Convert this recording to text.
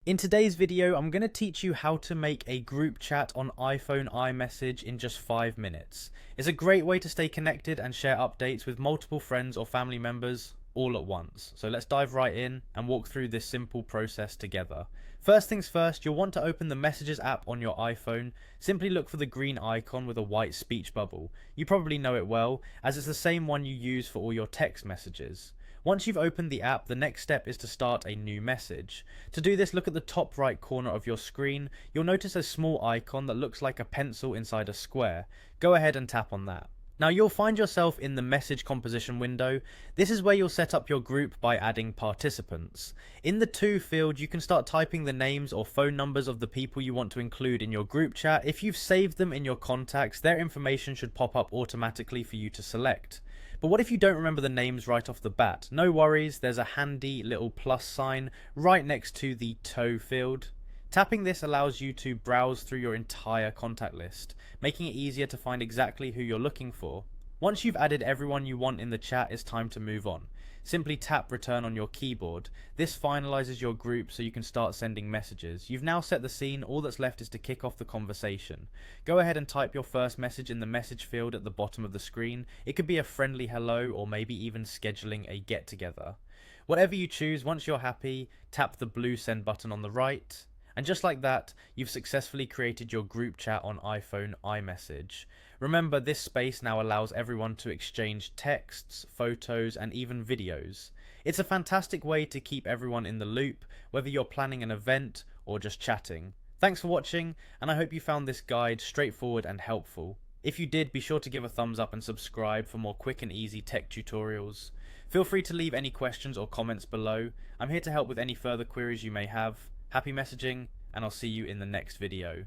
In today's video, I'm going to teach you how to make a group chat on iPhone iMessage in just 5 minutes. It's a great way to stay connected and share updates with multiple friends or family members all at once. So let's dive right in and walk through this simple process together. First things first, you'll want to open the Messages app on your iPhone. Simply look for the green icon with a white speech bubble. You probably know it well, as it's the same one you use for all your text messages. Once you've opened the app, the next step is to start a new message. To do this, look at the top right corner of your screen. You'll notice a small icon that looks like a pencil inside a square. Go ahead and tap on that. Now you'll find yourself in the message composition window. This is where you'll set up your group by adding participants. In the To field, you can start typing the names or phone numbers of the people you want to include in your group chat. If you've saved them in your contacts, their information should pop up automatically for you to select. But what if you don't remember the names right off the bat? No worries, there's a handy little plus sign right next to the To field. Tapping this allows you to browse through your entire contact list, making it easier to find exactly who you're looking for. Once you've added everyone you want in the chat, it's time to move on. Simply tap return on your keyboard. This finalizes your group so you can start sending messages. You've now set the scene, all that's left is to kick off the conversation. Go ahead and type your first message in the message field at the bottom of the screen. It could be a friendly hello or maybe even scheduling a get together. Whatever you choose, once you're happy, tap the blue send button on the right. And just like that, you've successfully created your group chat on iPhone iMessage. Remember, this space now allows everyone to exchange texts, photos, and even videos. It's a fantastic way to keep everyone in the loop, whether you're planning an event or just chatting. Thanks for watching, and I hope you found this guide straightforward and helpful. If you did, be sure to give a thumbs up and subscribe for more quick and easy tech tutorials. Feel free to leave any questions or comments below. I'm here to help with any further queries you may have. Happy messaging, and I'll see you in the next video.